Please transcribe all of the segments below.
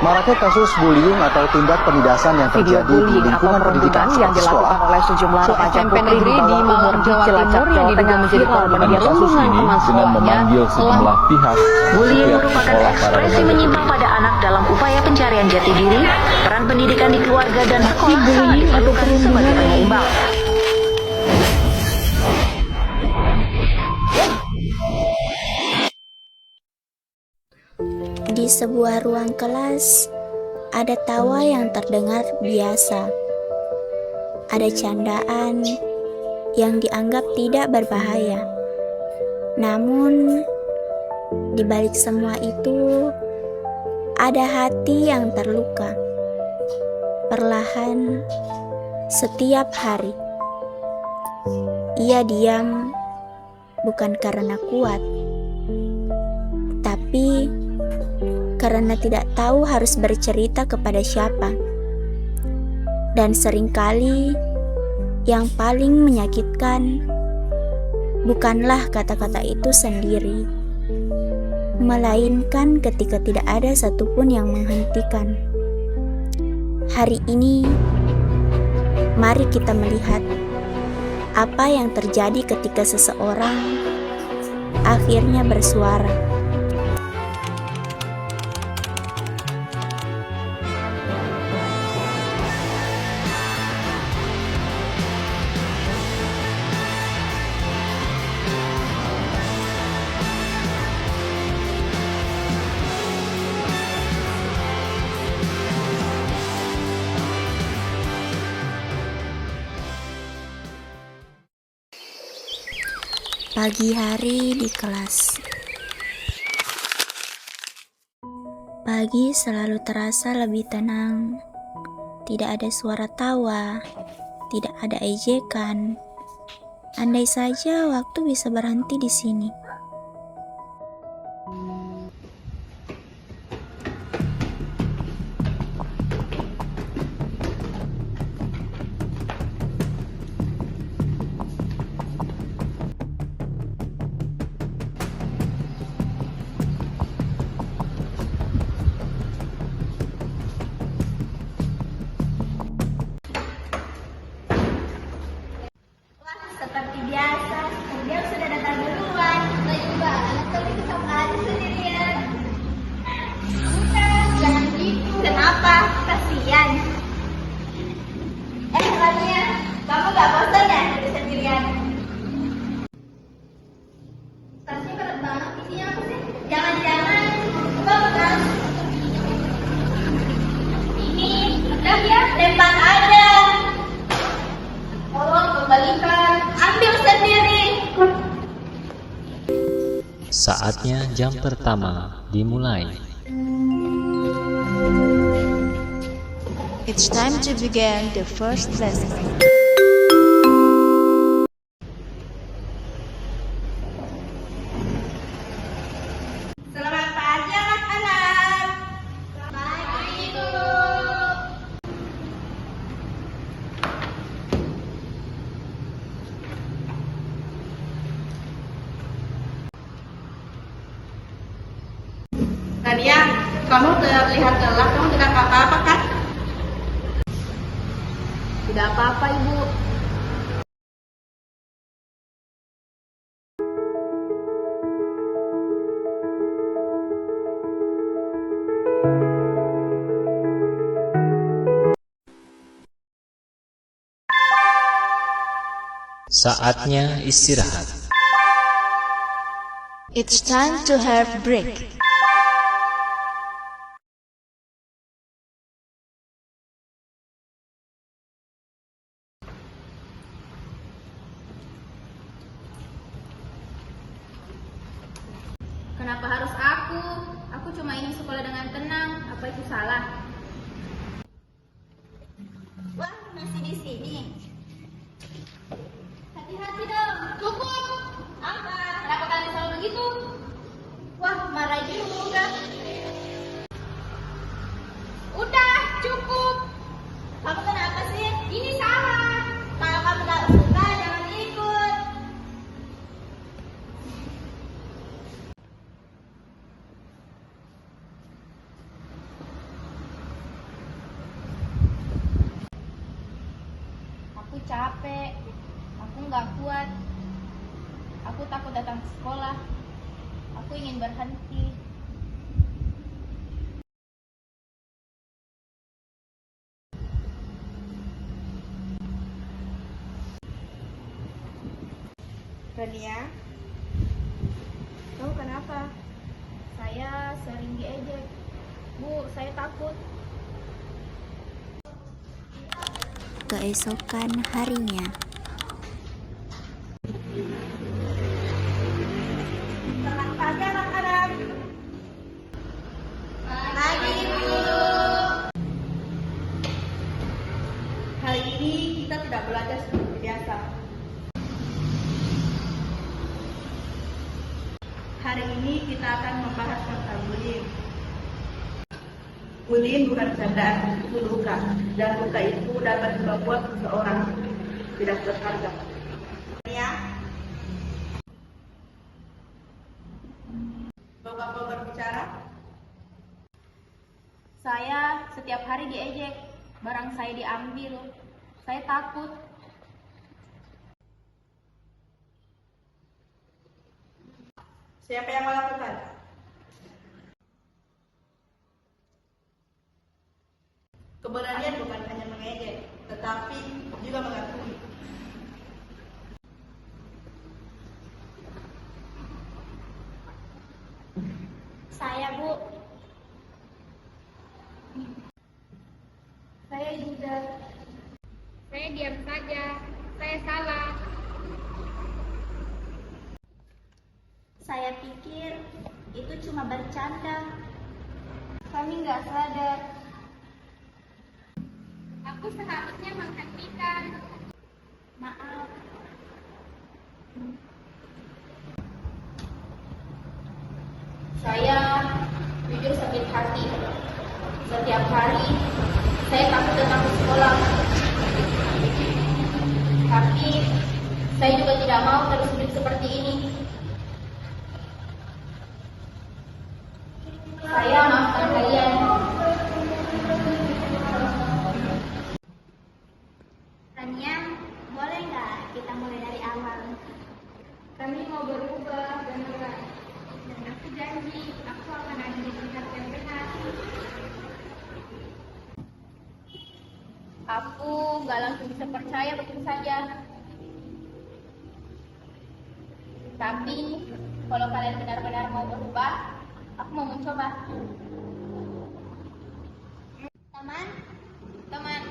Maraknya kasus bullying atau tindak penindasan yang terjadi di lingkungan pendidikan yang dilakukan oleh sejumlah remaja putri di bawah umur di Cilacap, Jawa Tengah menjadi korban perundungan teman dengan memanggil sejumlah pihak. Bullying merupakan ekspresi menyimpang pada anak dalam upaya pencarian jati diri, peran pendidikan di keluarga dan sekolah sangat diperlukan sebagai penyeimbang. Di sebuah ruang kelas, ada tawa yang terdengar biasa. Ada candaan yang dianggap tidak berbahaya. Namun, di balik semua itu, ada hati yang terluka. Perlahan, setiap hari, ia diam bukan karena kuat, tapi karena tidak tahu harus bercerita kepada siapa. Dan seringkali yang paling menyakitkan bukanlah kata-kata itu sendiri, melainkan ketika tidak ada satupun yang menghentikan. Hari ini, mari kita melihat apa yang terjadi ketika seseorang akhirnya bersuara. Pagi hari di kelas. Pagi selalu terasa lebih tenang. Tidak ada suara tawa, tidak ada ejekan. Andai saja waktu bisa berhenti di sini. Seperti biasa, dia sudah datang duluan. Baik mbak, anak tadi ketemu aja sendirian. Bukan, jangan gitu. Kenapa? Kasian. Rania, kamu gak bosan ya jadi sendirian? Tasnya berat banget, isinya apa sih? Jangan-jangan, kamu kan? Ini, udah ya, lempar aja. Tolong kembalikan, ambil sendiri. Saatnya jam pertama dimulai. It's time to begin the first lesson. Selamat pagi anak-anak. Pagi Bu. Rania, kamu terlihat lelah, kamu tidak apa-apa kan? Tidak apa-apa Ibu. Saatnya istirahat. It's time to have break. Kenapa harus aku? Aku cuma ingin sekolah dengan tenang. Apa itu salah? Wah, masih di sini. Hati-hati dong. Cukup. Apa? Kenapa kalian selalu begitu? Wah, marah juga. Udah, cukup. Kamu kenapa sih? Ini salah. Kalau kamu gak suka, jangan ikut. capek, aku nggak kuat, aku takut datang ke sekolah, aku ingin berhenti. Rania, kamu kenapa? Saya sering diejek. Bu, saya takut. Keesokan harinya, Selamat pagi anak-anak. Pagi guru. Hari ini kita tidak belajar seperti biasa. Hari ini kita akan membahas tentang bullying. Bullying bukan candaan, itu luka. Dan luka itu dapat membuat seseorang tidak berharga. Ya. Bapak mau berbicara? Saya setiap hari diejek, barang saya diambil. Saya takut. Siapa yang melakukan? Keberanian bukan hanya mengejek, tetapi juga mengakui. Saya, Bu. Saya juga. Saya diam saja. Saya salah. Saya pikir itu cuma bercanda. Kami nggak sadar. Aku seharusnya menghentikan. Maaf. Saya jujur sakit hati. Setiap hari saya takut datang ke sekolah. Tapi saya juga tidak mau terus hidup seperti ini. Saya maafkan kalian. Tania, boleh nggak kita mulai dari awal? Kami mau berubah beneran. Dan aku janji, aku akan ada di tempat yang benar. Aku nggak langsung bisa percaya begitu saja. Tapi kalau kalian benar-benar mau berubah, aku mau mencoba. Teman,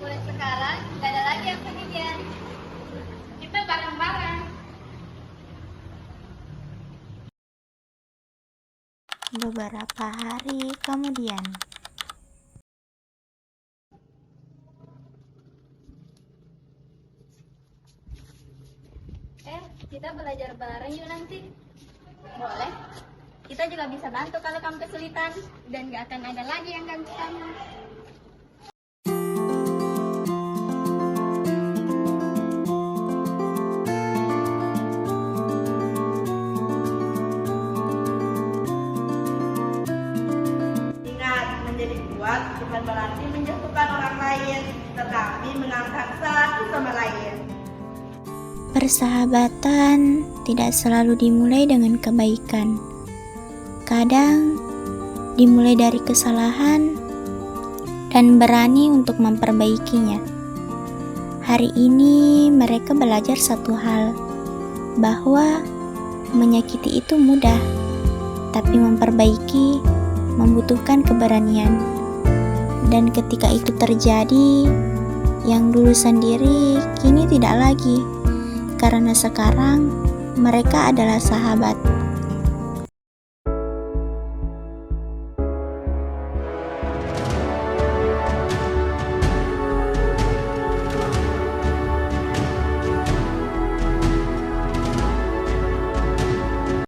mulai sekarang tidak ada lagi yang sendirian. Kita bareng-bareng. beberapa hari kemudian. Kita belajar bareng yuk nanti. Boleh. Kita juga bisa bantu kalau kamu kesulitan. Dan gak akan ada lagi yang ganggu kamu. Ingat, menjadi kuat bukan berarti menjatuhkan orang lain, tetapi mengangkat satu sama lain. Persahabatan tidak selalu dimulai dengan kebaikan. Kadang dimulai dari kesalahan dan berani untuk memperbaikinya. Hari ini mereka belajar satu hal, bahwa menyakiti itu mudah, tapi memperbaiki membutuhkan keberanian. Dan ketika itu terjadi, yang dulu sendiri kini tidak lagi. Karena sekarang mereka adalah sahabat.